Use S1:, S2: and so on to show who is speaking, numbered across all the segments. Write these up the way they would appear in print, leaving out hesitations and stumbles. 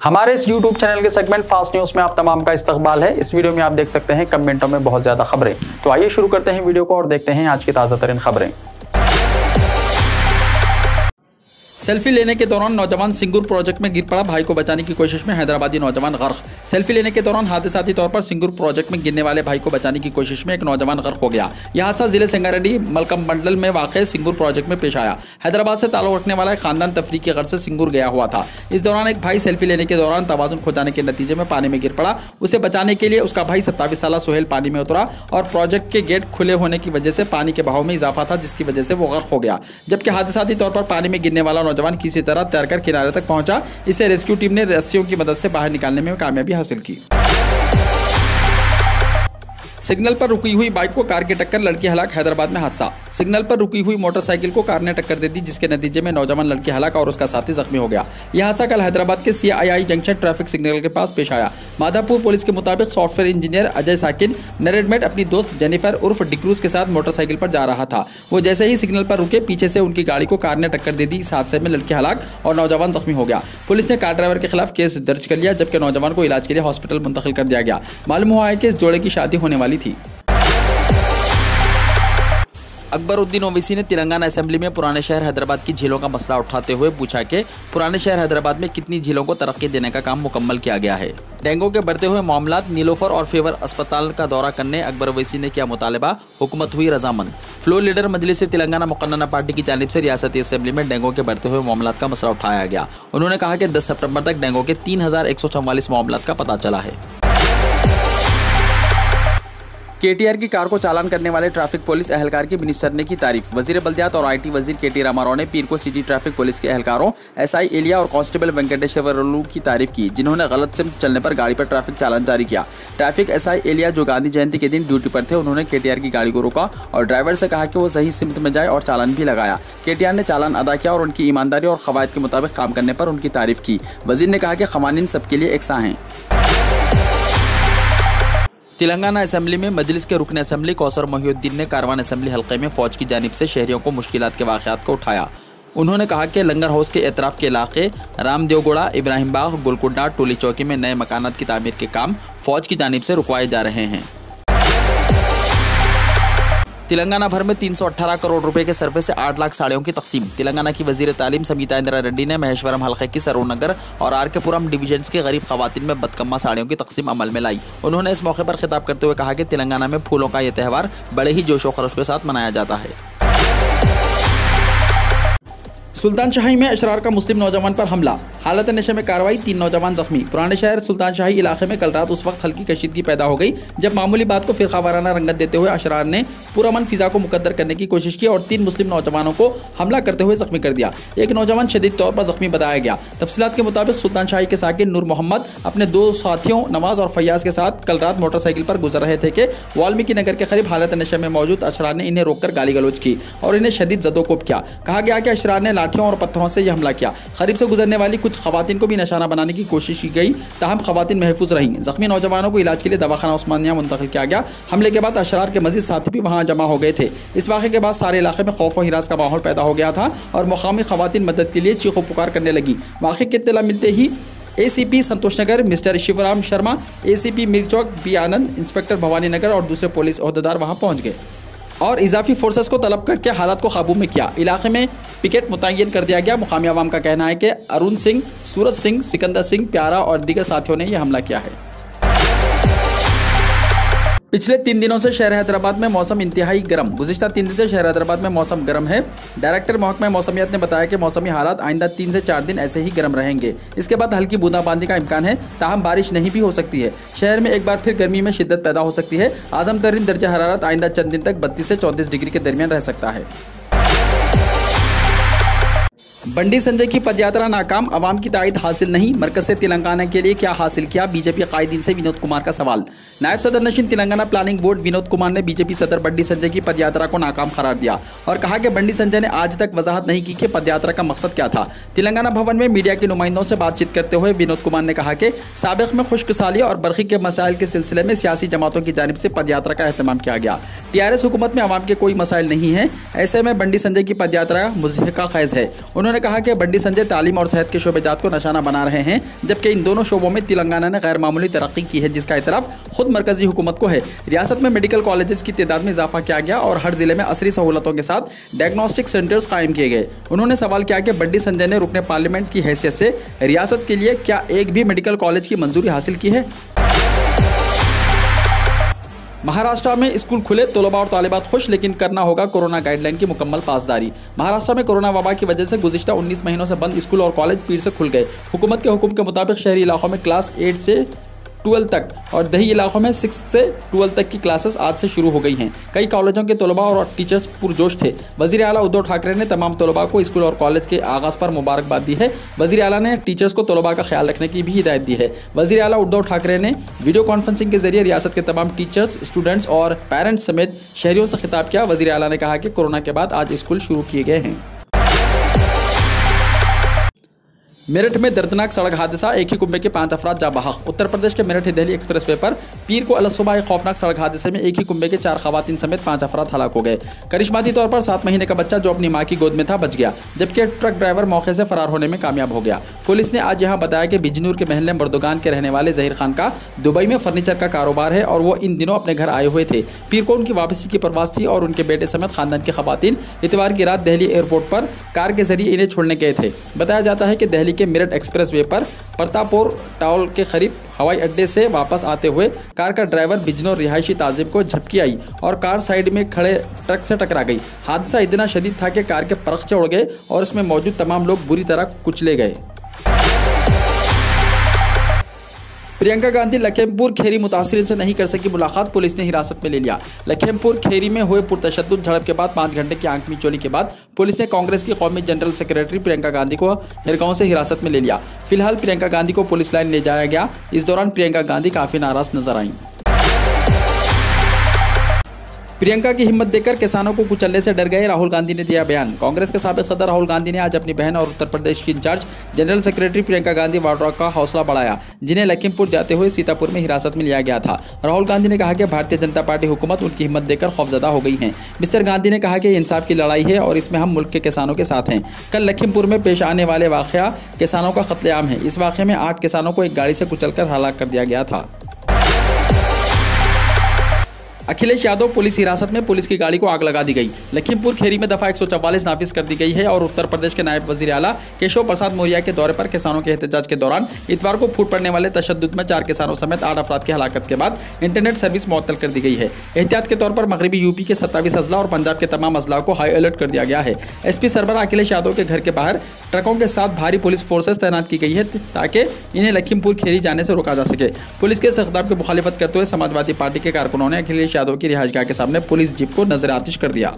S1: हमारे इस YouTube channel के सेगमेंट फास्ट न्यूज में आप तमाम का इस्तकबाल है। इस वीडियो में आप देख सकते हैं कमेंटों में बहुत ज्यादा खबरें। तो आइए शुरू करते हैं वीडियो को और देखते हैं आज की ताजा तरीन खबरें।
S2: सेल्फी लेने के दौरान नौजवान सिंगूर प्रोजेक्ट में गिर पड़ा, भाई को बचाने की कोशिश में हैदराबादी नौजवान गर्क। सेल्फी लेने के दौरान हादसाती तौर पर सिंगूर प्रोजेक्ट में गिरने वाले भाई को बचाने की कोशिश में एक नौजवान गर्क हो गया। यह हादसा जिले संगारेड्डी मलकम मंडल में वाक़ सिंगूर प्रोजेक्ट में पेश आया। हैदराबाद से ताल्लुक रखने वाला एक खानदान तफरीह की गर्ज से सिंगूर गया हुआ था। इस दौरान एक भाई सेल्फी लेने के दौरान तवाज़ुन खो जाने के नतीजे में पानी में गिर पड़ा। उसे बचाने के लिए उसका भाई 27 साला सुहेल पानी में उतरा और प्रोजेक्ट के गेट खुले होने की वजह से पानी के बहाव में इजाफा था, जिसकी वजह से वो गर्क हो गया। जबकि हादसाती तौर पर पानी में गिरने वाला नौजवान किसी तरह तैरकर किनारे तक पहुंचा। इसे रेस्क्यू टीम ने रस्सियों की मदद से बाहर निकालने में कामयाबी हासिल की। सिग्नल पर रुकी हुई बाइक को कार की टक्कर, लड़की हलाक। हैदराबाद में हादसा। सिग्नल पर रुकी हुई मोटरसाइकिल को कार ने टक्कर दे दी, जिसके नतीजे में नौजवान लड़की हलाक और उसका साथी जख्मी हो गया। यह हादसा कल हैदराबाद के CII जंक्शन ट्रैफिक सिग्नल के पास पेश आया। माधापुर पुलिस के मुताबिक सॉफ्टवेयर इंजीनियर अजय साकिन नरेडमेट अपनी दोस्त जेनिफर उर्फ डिक्रूज के साथ मोटरसाइकिल पर जा रहा था। वो जैसे ही सिग्नल पर रुके, पीछे से उनकी गाड़ी को कार ने टक्कर दे दी। इस हादसे में लड़की हलाक और नौजवान जख्मी हो गया। पुलिस ने कार ड्राइवर के खिलाफ केस दर्ज कर लिया, जबकि नौजवान को इलाज के लिए हॉस्पिटल मुंतकिल कर दिया गया। मालूम हुआ है कि इस जोड़े की शादी होने वाली थी। अकबरुद्दीन ओवैसी ने तेलंगाना असेंबली में पुराने शहर हैदराबाद की झीलों का मसला उठाते हुए पूछा कि पुराने शहर हैदराबाद में कितनी झीलों को तरक्की देने का काम मुकम्मल किया गया है। डेंगू के बढ़ते हुए मामलात, नीलोफर और फेवर अस्पताल का दौरा करने अकबर ओवैसी ने किया मुतालबा, हुकूमत हुई रजामंद। फ्लोर लीडर मजलिस तेलंगाना मुकन्नना पार्टी की जानिब से रियासती असेंबली में डेंगू के बढ़ते हुए मामलात का मसला उठाया गया। उन्होंने कहा कि 10 सितंबर तक डेंगू के 3144 मामलात का पता चला है। KTR की कार को चालान करने वाले ट्रैफिक पुलिस एहलकार की मिनिस्टर ने की तारीफ। वजीर बल्दियात और IT वजीर KT रामाराव ने पीर को सिटी ट्रैफिक पुलिस के एहलकारों SI एलिया और कांस्टेबल वेंकटेश्वरलू की तारीफ की, जिन्होंने गलत सिम्त चलने पर गाड़ी पर ट्रैफिक चालान जारी किया। ट्रैफिक SI एलिया जो गांधी जयंती के दिन ड्यूटी पर थे, उन्होंने KTR की गाड़ी को रोका और ड्राइवर से कहा कि वो सही सिम्त में जाए और चालान भी लगाया। KTR ने चालान अदा किया और उनकी ईमानदारी और कवायद के मुताबिक काम करने पर उनकी तारीफ की। वजीर ने कहा कि क़वानीन सबके लिए एकसा हैं। तेलंगाना असेंबली में मजलिस के रुकन असेंबली कौसर मोहिउद्दीन ने कारवान असेंबली हल्के में फौज की जानिब से शहरियों को मुश्किलात के वाक़यात को उठाया। उन्होंने कहा कि लंगर हाउस के एतराफ़ के इलाके रामदेवगोड़ा, इब्राहिम बाग, गुलकुंडा, टोली चौकी में नए मकानात की तामीर के काम फौज की जानिब से रुकवाए जा रहे हैं। तेलंगाना भर में 318 करोड़ रुपए के सर्वे से 8 लाख साड़ियों की तकसीम। तेलंगाना की वजीर तालीम समिता इंदिरा रेड्डी ने महेश्वरम हल्के की सरोनगर और RK-पुरम डिवीजन्स के गरीब खवातीन में बदकम्मा साड़ियों की तकसीम अमल में लाई। उन्होंने इस मौके पर खिताब करते हुए कहा कि तेलंगाना में फूलों का यह त्यौहार बड़े ही जोशो खरोश के साथ मनाया जाता है। सुल्तान शाही में अशरार का मुस्लिम नौजवान पर हमला, हालत नशे में कार्रवाई, 3 नौजवान जख्मी। पुराने शहर सुल्तान शाही इलाके में कल रात उस वक्त हल्की कशीदगी पैदा हो गई जब मामूली बात को फिरकावाराना रंगत देते हुए अशरार ने पुरअमन फिजा को मुकद्दर करने की कोशिश की और 3 मुस्लिम नौजवानों को हमला करते हुए जख्मी कर दिया। एक नौजवान शदीद तौर पर जख्मी बताया गया। तफसीलात के मुताबिक सुल्तान शाही के साकिन नूर मोहम्मद अपने 2 साथियों नवाज और फैयाज के साथ कल रात मोटरसाइकिल पर गुजर रहे थे कि वाल्मीकि नगर के करीब हालत नशे में मौजूद अशरार ने इन्हें रोककर गाली गलौज की और इन्हें शदीद जदोकोब किया। कहा गया कि अशरार ने लाठियों और पत्थरों से हमला किया। करीब से गुजरने वाली कुछ खवातीन को भी निशाना बनाने की कोशिश की गई, ताहम खवातीन महफूज रहीं। जख्मी नौजवानों को इलाज के लिए दवाखाना उस्मानिया मुंतकिल किया गया। हमले के बाद अशरार के मजीद साथी भी वहां जमा हो गए थे। इस वाक़े के बाद सारे इलाके में खौफ और हिरास का माहौल पैदा हो गया था और मुकामी खवातीन मदद के लिए चीखो पुकार करने लगी। वाक़े की इत्तला मिलते ही ACP Santoshnagar mister Shivram Sharma, ACP Mirchowk B Anand, inspector Bhawani Nagar और दूसरे पुलिस ओहदेदार वहां पहुंच गए और इजाफी फोर्सेस को तलब करके हालात को काबू में किया। इलाके में पिकेट मुतय्यन कर दिया गया। मुकामी अवाम का कहना है कि अरुण सिंह, सूरज सिंह, सिकंदर सिंह, प्यारा और दीगर साथियों ने यह हमला किया है। पिछले 3 दिनों से शहर हैदराबाद में मौसम इंतहाई गर्म। गुज़िश्ता 3 दिन से शहर हैदराबाद में मौसम गर्म है। डायरेक्टर महकमा मौसमियात ने बताया कि मौसमी हालात आइंदा 3 से 4 दिन ऐसे ही गर्म रहेंगे। इसके बाद हल्की बूंदाबांदी का इम्कान है, ताहम बारिश नहीं भी हो सकती है। शहर में एक बार फिर गर्मी में शिद्दत पैदा हो सकती है। आज़म तरीन दर्जा हरारत आइंदा चंद दिन तक 32 से 34 डिग्री के दरमियान रह सकता है। बंडी संजय की पदयात्रा नाकाम, अवाम की तायद हासिल नहीं। मरकज से तेलंगाना के लिए क्या हासिल किया, बीजेपी कायदीन से विनोद कुमार का सवाल। नायब सदर नशीन तेलंगाना प्लानिंग बोर्ड विनोद कुमार ने बीजेपी सदर बंडी संजय की पदयात्रा को नाकाम करार दिया और कहा कि बंडी संजय ने आज तक वजाहत नहीं की कि पदयात्रा का मकसद क्या था। तेलंगाना भवन में मीडिया के नुमाइंदों से बातचीत करते हुए विनोद कुमार ने कहा कि साबिक में खुश्कसाली और बरखी के मसाइल के सिलसिले में सियासी जमातों की जानिब से पदयात्रा का एहतमाम किया गया। TRS हुकूमत में अवाम के कोई मसाइल नहीं है, ऐसे में बंडी संजय की पदयात्रा मुज़हिका खैज़ है। उन्होंने कहा कि बंडी संजय तालीम और सेहत के शोबेजात को निशाना बना रहे हैं, जबकि इन दोनों शोबों में तेलंगाना ने गैर मामूली तरक्की की है, जिसका इतराफ खुद मरकजी हुकूमत को है। रियासत में मेडिकल कॉलेजेस की तादाद में इजाफा किया गया और हर जिले में असरी सहूलतों के साथ डायग्नोस्टिक सेंटर्स कायम किए गए। उन्होंने सवाल किया कि बंडी संजय ने रुकने पार्लियामेंट की हैसियत से रियासत के लिए क्या एक भी मेडिकल कॉलेज की मंजूरी हासिल की है। महाराष्ट्र में स्कूल खुले, तलबा और तालिबात खुश, लेकिन करना होगा कोरोना गाइडलाइन की मुकम्मल पासदारी। महाराष्ट्र में कोरोना वबा की वजह से गुज़िश्ता 19 महीनों से बंद स्कूल और कॉलेज पीर से खुल गए। हुकूमत के हुक्म के मुताबिक शहरी इलाकों में क्लास 8 से 12 तक और दही इलाकों में 6 से 12 तक की क्लासेस आज से शुरू हो गई हैं। कई कॉलेजों के तलबा और टीचर्स पुरजोश थे। वज़ीर आला उद्धव ठाकरे ने तमाम तलबा को स्कूल और कॉलेज के आगाज़ पर मुबारकबाद दी है। वज़ीर आला ने टीचर्स को तलबा का ख्याल रखने की भी हिदायत दी है। वज़ीर आला उद्धव ठाकरे ने वीडियो कॉन्फ्रेंसिंग के जरिए रियासत के तमाम टीचर्स, स्टूडेंट्स और पेरेंट्स समेत शहरियों से खिताब किया। वज़ीर आला ने कहा कि कोरोना के बाद आज स्कूल शुरू किए गए हैं। मेरठ में दर्दनाक सड़क हादसा, एक ही कुंबे के 5 अफराद जा बहक। उत्तर प्रदेश के मेरठ दिल्ली एक्सप्रेसवे पर पीर को अलसुबह एक खौफनाक सड़क हादसे में एक ही कुंबे के 4 खवातीन समेत 5 अफराद हलाक हो गए। करिश्माती तौर पर 7 महीने का बच्चा जो अपनी मां की गोद में था बच गया, जबकि ट्रक ड्राइवर मौके से फरार होने में कामयाब हो गया। पुलिस ने आज यहां बताया कि बिजनूर के महल्ले मुर्दगान के रहने वाले जहीर खान का दुबई में फर्नीचर का कारोबार है और वो इन दिनों अपने घर आए हुए थे। पीर को उनकी वापसी की परवास थी और उनके बेटे समेत खानदान की खवातीन इतवार की रात दिल्ली एयरपोर्ट पर कार के जरिए इन्हें छोड़ने गए थे। बताया जाता है कि दिल्ली के मेरठ एक्सप्रेसवे पर प्रतापपुर टाउल के करीब हवाई अड्डे से वापस आते हुए कार का ड्राइवर बिजनौर रिहायशी ताजिब को झपकी आई और कार साइड में खड़े ट्रक से टकरा गई। हादसा इतना शदीद था कि कार के परखचे उड़ गए और इसमें मौजूद तमाम लोग बुरी तरह कुचले गए। प्रियंका गांधी लखीमपुर खीरी मुतासिरीन से नहीं कर सकी मुलाकात, पुलिस ने हिरासत में ले लिया। लखीमपुर खीरी में हुए पुरतशद्दुद झड़प के बाद 5 घंटे की आंख मिचौली के बाद पुलिस ने कांग्रेस की कौमी जनरल सेक्रेटरी प्रियंका गांधी को हिरगांव से हिरासत में ले लिया। फिलहाल प्रियंका गांधी को पुलिस लाइन ले जाया गया। इस दौरान प्रियंका गांधी काफी नाराज नजर आईं। प्रियंका की हिम्मत देकर किसानों को कुचलने से डर गए, राहुल गांधी ने दिया बयान। कांग्रेस के साबिक सदर राहुल गांधी ने आज अपनी बहन और उत्तर प्रदेश की incharge general secretary Priyanka Gandhi Vadra का हौसला बढ़ाया, जिन्हें लखीमपुर जाते हुए सीतापुर में हिरासत में लिया गया था। राहुल गांधी ने कहा कि भारतीय जनता पार्टी हुकूमत उनकी हिम्मत देकर खौफजदा हो गई है। मिस्टर गांधी ने कहा कि इंसाफ की लड़ाई है और इसमें हम मुल्क के किसानों के साथ हैं। कल लखीमपुर में पेश आने वाले वाक़या किसानों का कत्लेआम है। इस वाक़े में 8 किसानों को एक गाड़ी से कुचलकर हलाक कर दिया गया था। अखिलेश यादव पुलिस हिरासत में, पुलिस की गाड़ी को आग लगा दी गई। लखीमपुर खीरी में दफा 144 नाफिज कर दी गई है और उत्तर प्रदेश के नायब वजीर आला केशव प्रसाद मौर्य के दौरे पर किसानों के एहतजाज के दौरान इतवार को फूट पड़ने वाले तशद्दुद में 4 किसानों समेत 8 अफराद की हलाकत के बाद इंटरनेट सर्विस मुअत्तल कर दी गई है। एहतियात के तौर पर मगरबी यूपी के 27 अजला और पंजाब के तमाम अजला को हाई अलर्ट कर दिया गया है। एसपी सरबराह अखिलेश यादव के घर के बाहर ट्रकों के साथ भारी पुलिस फोर्सेस तैनात की गई है ताकि इन्हें लखीमपुर खीरी जाने से रोका जा सके। पुलिस के इस खिताब की मुखालिफत करते हुए समाजवादी पार्टी के कारकुनों ने अखिलेश यादव की रिहाइशगाह के सामने पुलिस जीप को नजर आतिश कर दिया।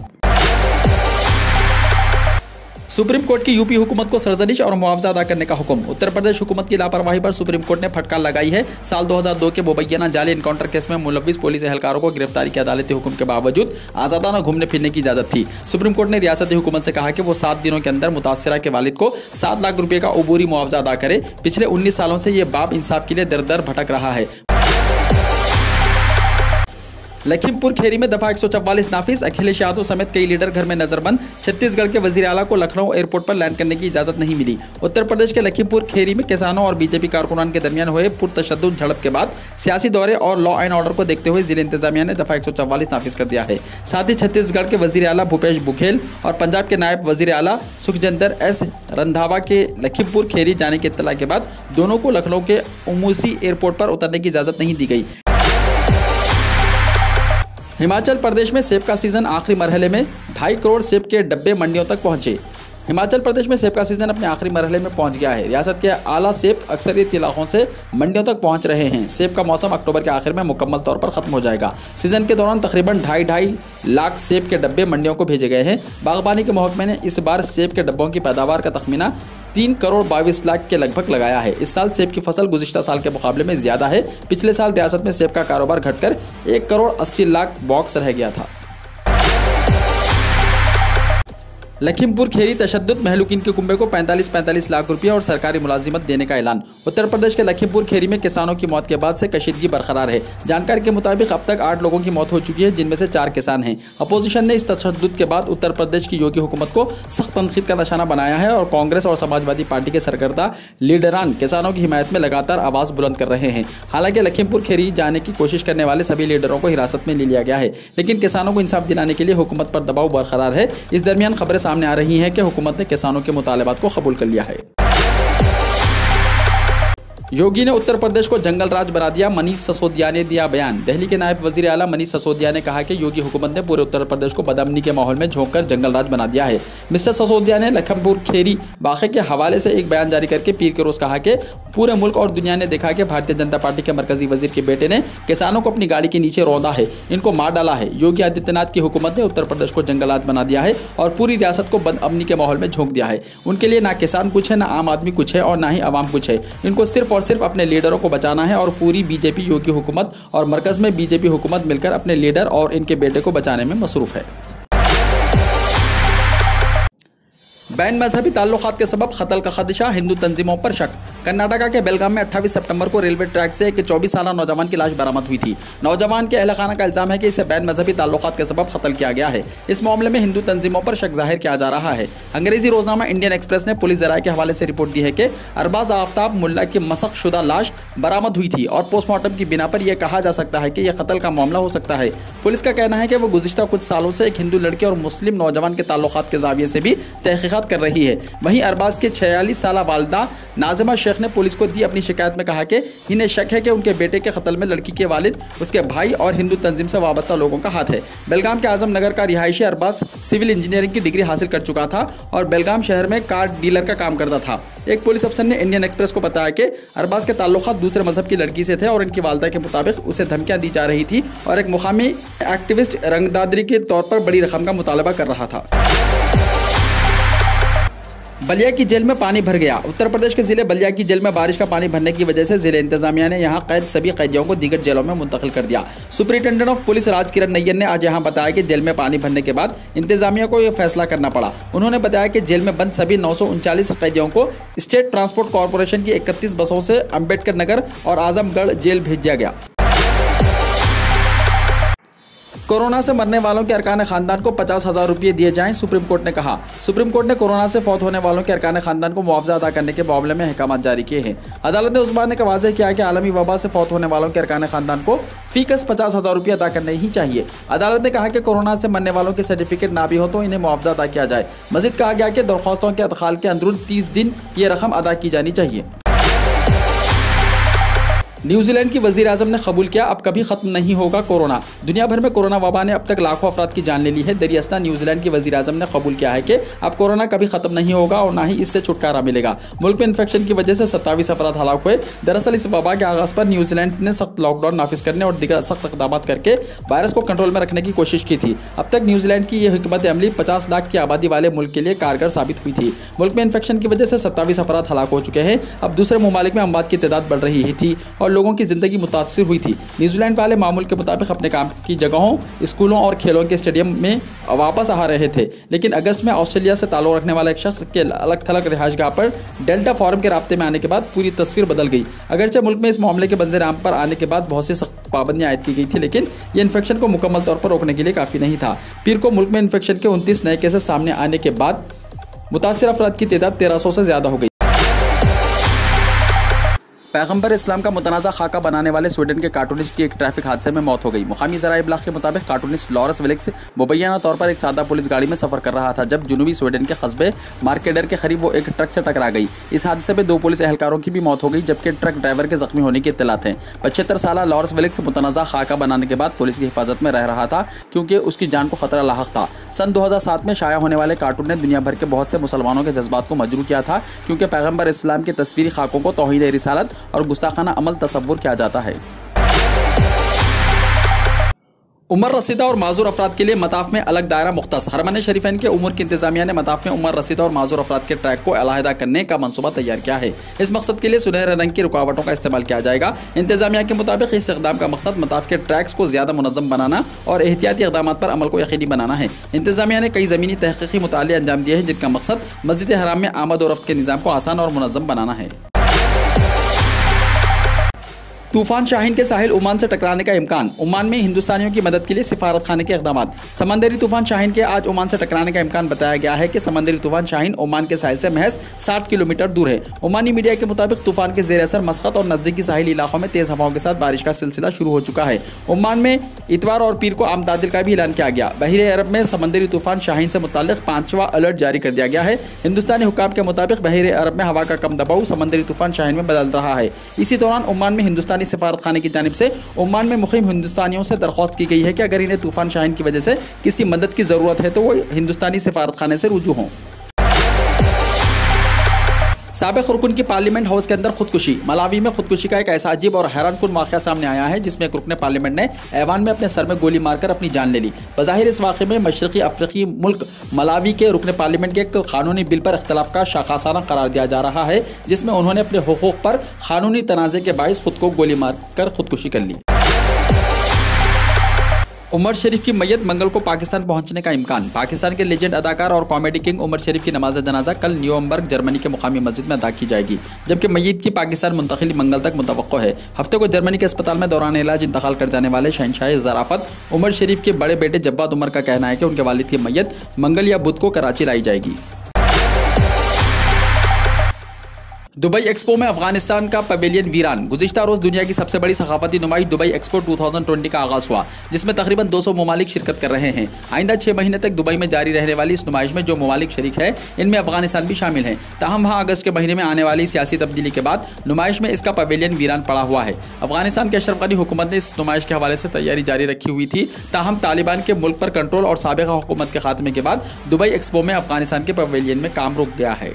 S2: सुप्रीम कोर्ट की यूपी हुकूमत को सरजनिश और मुआवजा अदा करने का हुक्म। उत्तर प्रदेश हुकूमत की लापरवाही पर सुप्रीम कोर्ट ने फटकार लगाई है। साल 2002 के मुबैना जाली इनकाउंटर केस में मुलव्विस पुलिस एहलकारों को गिरफ्तारी के अदालती हुक्म के बावजूद आज़ादाना घूमने फिरने की इजाजत थी। सुप्रीम कोर्ट ने रियासती हुकूमत से कहा कि वो 7 दिनों के अंदर मुतासरा के वालिद को 7 लाख रुपये का अबूरी मुआवजा अदा करे। पिछले 19 सालों से ये बाप इंसाफ के लिए दर दर भटक रहा है। लखीमपुर खीरी में दफा 144 नाफिज, अखिलेश यादव समेत कई लीडर घर में नजरबंद। छत्तीसगढ़ के वजीर आला को लखनऊ एयरपोर्ट पर लैंड करने की इजाजत नहीं मिली। उत्तर प्रदेश के लखीमपुर खीरी में किसानों और बीजेपी कारकुनान के दरमियान हुए पुरतशद्दुद झड़प के बाद सियासी दौरे और लॉ एंड ऑर्डर को देखते हुए जिले इंतजामिया ने दफा 144 नाफिज कर दिया है। साथ ही छत्तीसगढ़ के वजीर आला भूपेश बघेल और पंजाब के नायब वजीर आला सुखजिंदर एस रंधावा के लखीमपुर खीरी जाने की इत्तला के बाद दोनों को लखनऊ के उमूसी एयरपोर्ट पर उतरने की इजाजत नहीं दी गई। हिमाचल प्रदेश में सेब का सीजन आखिरी मरहले में, 2.5 करोड़ सेब के डब्बे मंडियों तक पहुंचे। हिमाचल प्रदेश में सेब का सीजन अपने आखिरी मरहले में पहुंच गया है। रियासत के आला सेब अक्सरियत इलाकों से मंडियों तक पहुंच रहे हैं। सेब का मौसम अक्टूबर के आखिर में मुकम्मल तौर पर खत्म हो जाएगा। सीजन के दौरान तकरीबन 2.5 लाख सेब के डब्बे मंडियों को भेजे गए हैं। बागबानी के महकमे ने इस बार सेब के डब्बों की पैदावार का तखमीना 3 करोड़ 22 लाख के लगभग लगाया है। इस साल सेब की फसल गुज़िश्ता साल के मुकाबले में ज़्यादा है। पिछले साल रियासत में सेब का कारोबार घटकर 1 करोड़ 80 लाख बॉक्स रह गया था। लखीमपुर खेरी तशद्दुद महलूकीन के कुंबे को 45-45 लाख रुपया और सरकारी मुलाजिमत देने का ऐलान। उत्तर प्रदेश के लखीमपुर खेरी में किसानों की मौत के बाद से कशीदगी बरकरार है। जानकारी के मुताबिक अब तक 8 लोगों की मौत हो चुकी है, जिनमें से 4 किसान हैं। अपोजिशन ने इस तशद्दुद के बाद उत्तर प्रदेश की योगी हुकूमत को सख्त तनकीद का निशाना बनाया है और कांग्रेस और समाजवादी पार्टी के सरकर्दा लीडरान किसानों की हिमायत में लगातार आवाज़ बुलंद कर रहे हैं। हालांकि लखीमपुर खेरी जाने की कोशिश करने वाले सभी लीडरों को हिरासत में ले लिया गया है, लेकिन किसानों को इंसाफ दिलाने के लिए हुकूमत पर दबाव बरकरार है। इस दरमियान खबरें सामने आ रही हैं कि हुकूमत ने किसानों के मुतालबात को कबूल कर लिया है। योगी ने उत्तर प्रदेश को जंगल राज बना दिया, मनीष सिसोदिया ने दिया बयान। दिल्ली के नायब वजीर आला मनीष सिसोदिया ने कहा कि योगी हुकूमत ने पूरे उत्तर प्रदेश को बदअमनी के माहौल में झोंककर जंगल राज बना दिया है। मिस्टर सिसोदिया ने लखीमपुर खेरी वाक़े के हवाले से एक बयान जारी करके पीर के रोज़ कहा कि पूरे मुल्क और दुनिया ने देखा कि भारतीय जनता पार्टी के मरकजी वजीर के बेटे ने किसानों को अपनी गाड़ी के नीचे रौंदा है, इनको मार डाला है। योगी आदित्यनाथ की हुकूमत ने उत्तर प्रदेश को जंगल राज बना दिया है और पूरी रियासत को बदअमनी के माहौल में झोंक दिया है। उनके लिए ना किसान कुछ है, ना आम आदमी कुछ है और ना ही आवाम कुछ है। इनको सिर्फ और सिर्फ अपने लीडरों को बचाना है और पूरी बीजेपी योगी हुकूमत और मरकज में बीजेपी हुकूमत मिलकर अपने लीडर और इनके बेटे को बचाने में मसरूफ है। बैन मजहबी ताल्लुकात के सबब कत्ल का खदशा, हिंदू तंजीमों पर शक। कर्नाटका के बेलगाम में 28 सितंबर को रेलवे ट्रैक से एक 24 साल नौजवान की लाश बरामद हुई थी। नौजवान के अहल खाना का इल्जाम है कि इसे बैन मजहबी ताल्लुकात के सबब कत्ल किया गया है। इस मामले में हिंदू तंजीमों पर शक जाहिर किया जा रहा है। अंग्रेजी रोजनामा इंडियन एक्सप्रेस ने पुलिस जराये के हवाले से रिपोर्ट दी है कि अरबाज आफ्ताब मुल्ला की मसक शुदा लाश बरामद हुई थी और पोस्टमार्टम की बिना पर यह कहा जा सकता है कि यह कत्ल का मामला हो सकता है। पुलिस का कहना है कि वो गुज़िश्ता कुछ सालों से एक हिंदू लड़के और मुस्लिम नौजवान के ताल्लुकात के जाविये से भी तहकीकात कर रही है। वहीं अरबाज के 46 साल वालिदा नाजिमा शेख ने पुलिस को दी अपनी शिकायत में कहा कि इन्हें शक है कि उनके बेटे के कत्ल में लड़की के वालिद, उसके भाई और हिंदू तंजीम से वाबस्ता लोगों का हाथ है। बेलगाम के आजम नगर का रिहायशी अरबाज सिविल इंजीनियरिंग की डिग्री हासिल कर चुका था और बेलगाम शहर में कार डीलर का काम करता था। एक पुलिस अफसर ने इंडियन एक्सप्रेस को बताया कि अरबाज के ताल्लुकात दूसरे मजहब की लड़की से थे और इनकी वालिदा के मुताबिक उसे धमकियां दी जा रही थी और एक मुकामी एक्टिविस्ट रंगदादरी के तौर पर बड़ी रकम का मुतालबा कर रहा था। बलिया की जेल में पानी भर गया। उत्तर प्रदेश के जिले बलिया की जेल में बारिश का पानी भरने की वजह से जिले इंतजामिया ने यहां कैद सभी कैदियों को दीगर जेलों में मुंतकिल कर दिया। Superintendent of police Rajkiran Nayyar ने आज यहां बताया कि जेल में पानी भरने के बाद इंतजामिया को यह फैसला करना पड़ा। उन्होंने बताया कि जेल में बंद सभी 939 कैदियों को स्टेट ट्रांसपोर्ट कॉरपोरेशन की 31 बसों से अम्बेडकर नगर और आजमगढ़ जेल भेज दिया गया। कोरोना से मरने वालों के अरकान खानदान को 50,000 रुपये दिए जाएं, सुप्रीम कोर्ट ने कहा। सुप्रीम कोर्ट ने कोरोना से फौत होने वालों के अरकान खानदान को मुआवजा अदा करने के मामले में अहकाम जारी किए हैं। अदालत ने उस बात ने वाज़ेह किया कि आलमी वबा से फौत होने वालों के अरकान खानदान को फीकस 50,000 रुपये अदा करने ही चाहिए। अदालत ने कहा कि कोरोना से मरने वालों के सर्टिफिकेट ना भी हो तो इन्हें मुआवजा अदा किया जाए। मजीद कहा गया कि दरख्वास्तों के अदखाल के अंदरून 30 दिन ये रकम अदा की जानी चाहिए। न्यूजीलैंड की वज़ीर आज़म ने कबूल किया अब कभी ख़त्म नहीं होगा कोरोना। दुनिया भर में कोरोना वबा ने अब तक लाखों अफराद की जान ले ली है। दरियास्ता न्यूजीलैंड की वज़ीर आज़म ने कबूल किया है कि अब कोरोना कभी ख़त्म नहीं होगा और ना ही इससे छुटकारा मिलेगा। मुल्क में इन्फेक्शन की वजह से 27 अफराद हलाक हुए। दरअसल इस वबा के आगाज़ पर न्यूजीलैंड ने सख्त लॉकडाउन नाफिज करने और दीगर सख्त इक़दाम करके वायरस को कंट्रोल में रखने की कोशिश की थी। अब तक न्यूजीलैंड की यह हिकमत अमली 50 लाख की आबादी वाले मुल्क के लिए कारगर साबित हुई थी। मुल्क में इन्फेक्शन की वजह से 27 अफराद हलाक हो चुके हैं। अब दूसरे ममालिक में अमवात की तादाद बढ़ रही थी और लोगों की जिंदगी मुतासिर हुई थी। न्यूजीलैंड वाले मामूल के मुताबिक अपने काम की जगहों, स्कूलों और खेलों के स्टेडियम में वापस आ रहे थे, लेकिन अगस्त में ऑस्ट्रेलिया से ताल्लुक़ रखने वाले एक शख्स के अलग थलग रिहाइशगाह पर डेल्टा फॉर्म के राब्ते में आने के बाद पूरी तस्वीर बदल गई। अगरचे मुल्क में इस मामले के मंजर-ए-आम पर आने के बाद बहुत सी सख्त पाबंदियां आयद की गई थी, लेकिन ये इन्फेक्शन को मुकम्मल तौर पर रोकने के लिए काफ़ी नहीं था। पीर को मुल्क में इन्फेक्शन के 29 नए केसेस सामने आने के बाद मुतासिर अफराद की तादाद 1300 से ज़्यादा हो गई। पैगंबर इस्लाम का मुतनाज़ा खाका बनाने वाले स्वीडन के कार्टूनिस्ट की एक ट्रैफिक हादसे में मौत हो गई। मुकामी ज़राए इब्लाग के मुताबिक कार्टूनिस्ट लॉरेंस विलिक्स मुबैना तौर पर एक सादा पुलिस गाड़ी में सफ़र कर रहा था जब जुनूबी स्वीडन के कस्बे मार्केडर के करीब वो एक ट्रक से टकरा गई। इस हादसे में 2 पुलिस एहलकारों की भी मौत हो गई जबकि ट्रक ड्राइवर के जख्मी होने की इत्तलात हैं। 75 साल लॉरेंस विलिक्स मुतनाज़ा खाका बनाने के बाद पुलिस की हिफाजत में रह रहा था क्योंकि उसकी जान को खतरा लाहक था। सन 2007 में शाया होने वाले कार्टून ने दुनिया भर के बहुत से मुसलमानों के जज्बात को मजरूह किया था क्योंकि पैगंबर इस्लाम के तस्वीरी खाकों को तौहीन रिसालत और गुस्ताखाना अमल तसव्वुर किया जाता है। उमर रसीदा और माजूर अफराद के लिए मताफ में अलग दायरा मुख्तस। हरमन शरीफैन के उमूर की इंतजामिया ने मताफ में उमर रसीदा और माजूर अफराद के ट्रैक को अलहदा करने का मंसूबा तैयार किया है। इस मकसद के लिए सुनहरे रंग की रुकावटों का इस्तेमाल किया जाएगा। इंतजामिया के मुताबिक इस इक़दाम का मकसद मताफ के ट्रैक्स को ज्यादा मुनज़्ज़म बनाना और एहतियाती इक़दामात पर अमल को यकीनी बनाना है। इंतजामिया ने कई ज़मीनी तहक़ीक़ी मुताले अंजाम दिए हैं जिनका मकसद मस्जिद हराम में आमद और रफ्त के निज़ाम को आसान और मुनज़्ज़म बनाना है। तूफान शाहीन के साहिल ओमान से टकराने का इम्कान। ओमान में हिंदुस्तानियों की मदद के लिए सिफारत खाने के इक़दाम। समंदरी तूफान शाहीन के आज ओमान से टकराने का इम्कान बताया गया है कि समंदरी तूफान शाहीन ओमान के साहिल से महज 60 किलोमीटर दूर है। ओमानी मीडिया के मुताबिक तूफान के ज़ेर असर मस्कत और नज़दीकी साहिली इलाकों में तेज़ हवाओं के साथ बारिश का सिलसिला शुरू हो चुका है। ओमान में इतवार और पीर को आम तातिल का भी ऐलान किया गया। बहरे अरब में समंदरी तूफान शाहीन से मुताल्लिक़ 5वां अलर्ट जारी कर दिया गया है। हिंदुस्तानी हुक्काम के मुताबिक बहरे अरब में हवा का कम दबाव समंदरी तूफान शाहीन में बदल रहा है। इसी दौरान ओमान में हिंदुस्तानी सिफारत खाने की से ओमान में मुक़ीम हिंदुस्तानियों से दरख्वास्त की गई है कि अगर इन्हें तूफान शाहीन की वजह से किसी मदद की ज़रूरत है तो वो हिंदुस्तानी सिफारत खाने से रुजू हों। साबिक़ रुकन की पार्लियामेंट हाउस के अंदर खुदकुशी। मलावी में खुदकुशी का एक ऐसा अजीब और हैरानकुन वाक़या सामने आया है जिसमें एक रुकन पार्लियामेंट ने ऐवान में अपने सर में गोली मारकर अपनी जान ले ली। बज़ाहिर इस वाक़े में मशरक़ी अफ्रीकी मुल्क मलावी के रुकन पार्लियामेंट के एक क़ानूनी बिल पर इख्तलाफ का शाखासाना करार दिया जा रहा है जिसमें उन्होंने अपने हुकूक़ पर क़ानूनी तनाज़े के बाइस खुद को गोली मारकर खुदकुशी कर ली। उमर शरीफ की मैयत मंगल को पाकिस्तान पहुंचने का इम्कान। पाकिस्तान के लेजेंड अदाकार और कॉमेडी किंग उमर शरीफ की नमाज जनाजा कल न्यूरम्बर्ग जर्मनी के मुकामी मस्जिद में अदा की जाएगी, जबकि मैयत की पाकिस्तान मुंतकिली मंगल तक मुतवक्को है। हफ्ते को जर्मनी के अस्पताल में दौरान इलाज इंतकाल कर जाने वाले शहंशाह ज़राफ़त उमर शरीफ के बड़े बेटे जब्बाद उमर का कहना है कि उनके वालिद की मैयत मंगल या बुध को कराची लाई जाएगी। दुबई एक्सपो में अफगानिस्तान का पवेलियन वीरान। गुज़िश्ता रोज़ दुनिया की सबसे बड़ी सकाफती नुमाइश दुबई एक्सपो 2020 का आगाज़ हुआ जिसमें तकरीबन 200 ममालिक शिरकत कर रहे हैं। आइंदा 6 महीने तक दुबई में जारी रहने वाली इस नुमाइश में जो ममालिक शरीक है इनमें अफगानिस्तान भी शामिल है। ताहम वहाँ अगस्त के महीने में आने वाली सियासी तब्दीली के बाद नुमाइश में इसका पवेलियन वीरान पड़ा हुआ है। अफगानिस्तान के अशरफ गनी हुकूमत ने इस नुमाइश के हवाले से तैयारी जारी रखी हुई थी। ताहम तालिबान के मुल्क पर कंट्रोल और साबिक़ा हुकूमत के खात्मे के बाद दुबई एक्सपो में अफगानिस्तान के पवेलियन में काम रुक गया है।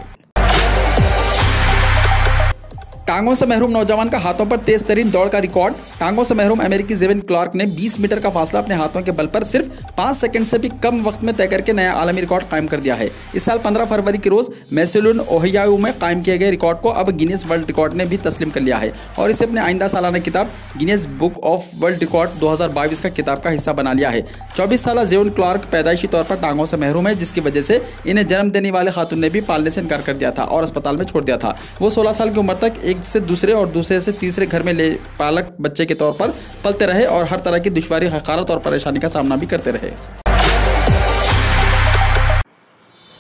S2: टांगों से महरूम नौजवान का हाथों पर तेज तरीन दौड़ का रिकॉर्ड। टांगों से महरूम अमेरिकी जेवन क्लार्क ने 20 मीटर का फासला अपने हाथों के बल पर सिर्फ 5 सेकंड से भी कम वक्त में तय करके नया आलमी रिकॉर्ड कायम कर दिया है। इस साल 15 फरवरी के रोज मैसेलून ओहियो में कायम किए गए रिकॉर्ड को अब गिनीज वर्ल्ड रिकॉर्ड ने भी तस्लीम कर लिया है और इसे अपने आइंदा सालाना किताब Guinness book of world record 2022 का किताब का हिस्सा बना लिया है। 24 साल जेवन क्लार्क पैदाइशी तौर पर टांगों से महरूम है, जिसकी वजह से इन्हें जन्म देने वाले खातून ने भी पालने से इनकार कर दिया था और अस्पताल में छोड़ दिया था। वो 16 साल की उम्र तक एक से दूसरे और दूसरे से तीसरे घर में ले पालक बच्चे के तौर पर पलते रहे और हर तरह की दुश्वारी, हक़ारत और परेशानी का सामना भी करते रहे।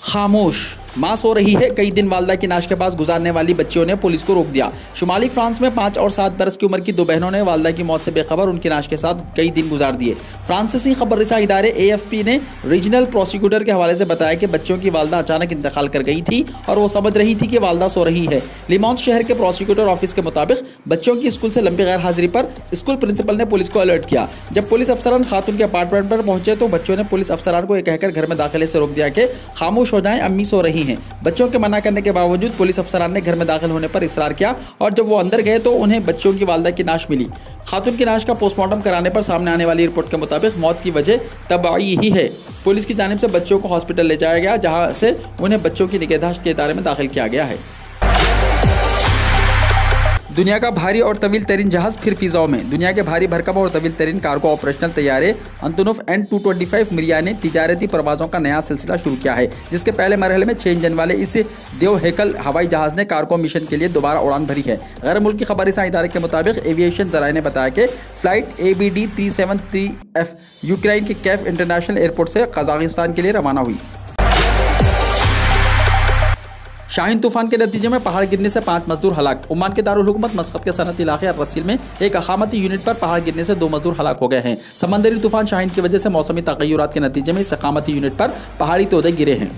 S2: खामोश। मां सो रही है, कई दिन वालदा की नाश के पास गुजारने वाली बच्चियों ने पुलिस को रोक दिया। शुमाली फ्रांस में 5 और 7 बरस की उम्र की 2 बहनों ने वालदा की मौत से बेखबर उनकी नाश के साथ कई दिन गुजार दिए। फ्रांसीसी खबर रिसा इदारे AFP ने रीजनल प्रोसिक्यूटर के हवाले से बताया कि बच्चों की वालदा अचानक इंतकाल कर गई थी और वो समझ रही थी कि वालदा सो रही है। लिमांस शहर के प्रोसिक्यूटर ऑफिस के मुताबिक बच्चों की स्कूल से लंबी गैर हाजिरी पर स्कूल प्रिंसिपल ने पुलिस को अलर्ट किया। जब पुलिस अफसरान खातून के अपार्टमेंट पर पहुंचे तो बच्चों ने पुलिस अफसरान को यह कहकर घर में दाखिले से रोक दिया कि खामोश हो जाएं, अम्मी सो रही हैं। बच्चों के मना करने के बावजूद पुलिस अफसरान ने घर में दाखिल होने पर इसरार किया और जब वो अंदर गए तो उन्हें बच्चों की वालदा की नाश मिली। खातून की नाश का पोस्टमार्टम कराने पर सामने आने वाली रिपोर्ट के मुताबिक मौत की वजह तबाही ही है। पुलिस की जानिब से बच्चों को हॉस्पिटल ले जाया गया, जहां से उन्हें बच्चों की निगहदाश्त के इदारे में दाखिल किया गया है। दुनिया का भारी और तवील तरीन जहाज फिर फिजाओं में। दुनिया के भारी भरकम और तवील तरीन कार्गो ऑपरेशनल तैयारे अंतुनोफ N225 मिरिया ने तिजारती परवाज़ों का नया सिलसिला शुरू किया है, जिसके पहले मरहले में 6 इंजन वाले इस देव हेकल हवाई जहाज ने कार्गो मिशन के लिए दोबारा उड़ान भरी है। गैर मुल्की खबरसां इदारे के मुताबिक एविएशन जराये ने बताया कि फ्लाइट ABD 373F यूक्रेन के कैफ इंटरनेशनल एयरपोर्ट से कजाकिस्तान के लिए रवाना हुई। शाहीन तूफान के नतीजे में पहाड़ गिरने से 5 मजदूर हलाक। ओमान के दारुल हुकूमत मस्कत के सनती इलाके अर-रसील में एक अखामती यूनिट पर पहाड़ गिरने से 2 मजदूर हलाक हो गए हैं। समंदरी तूफान शाहीन की वजह से मौसमी तगय्युरात के नतीजे में इस अखामती यूनिट पर पहाड़ी तोदे गिरे हैं।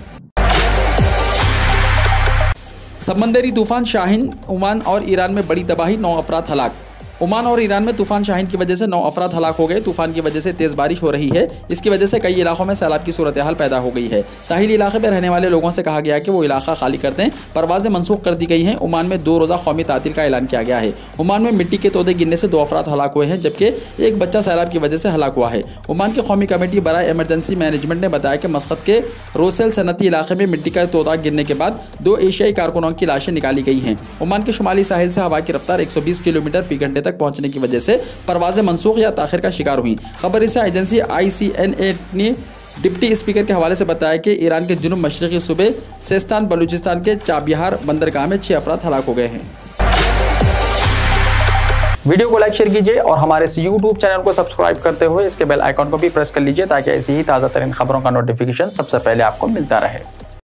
S2: समंदरी तूफान शाहीन ओमान और ईरान में बड़ी तबाही, 9 अफराद हलाक। ओमान और ईरान में तूफान शाहीन की वजह से 9 अफराद हलाक हो गए। तूफान की वजह से तेज बारिश हो रही है। इसकी वजह से कई इलाकों में सैलाब की सूरत हाल पैदा हो गई है। साहिली इलाके में रहने वाले लोगों से कहा गया कि वो इलाका खाली कर दें। परवाजें मनसूख कर दी गई हैं। ओमान में 2 रोज़ा कौमी तातील का ऐलान किया गया है। ओमान में मिट्टी के तोदे गिरने से 2 अफराद हलाक हुए हैं, जबकि एक बच्चा सैलाब की वजह से हलाक हुआ है। ओमान की कौमी कमेटी बराए इमरजेंसी मैनेजमेंट ने बताया कि मस्कत के रोसेल सनती इलाके में मिट्टी का तोदा गिरने के बाद 2 एशियाई कारकुनों की लाशें निकाली गई हैं। ओमान के शुमाली साहिल से हवा की रफ्तार 120 किलोमीटर फी घंटे तक पहुंचने की वजह से परवाजें मनसूख या ताखिर का शिकार हुई। खबर इसे एजेंसी ICNA ने डिप्टी स्पीकर के हवाले से बताया कि ईरान के जुनूब मशरक़ी सूबे सिस्तान बलूचिस्तान के चाबिहार बंदरगाह में 6 अफराद हलाक हो गए हैं।
S1: वीडियो को लाइक शेयर कीजिए और हमारे इस YouTube चैनल को सब्सक्राइब करते हुए इसके बेल आइकॉन को भी प्रेस कर लीजिए ताकि ऐसी ही ताज़ा तरीन खबरों का नोटिफिकेशन सबसे पहले आपको मिलता रहे।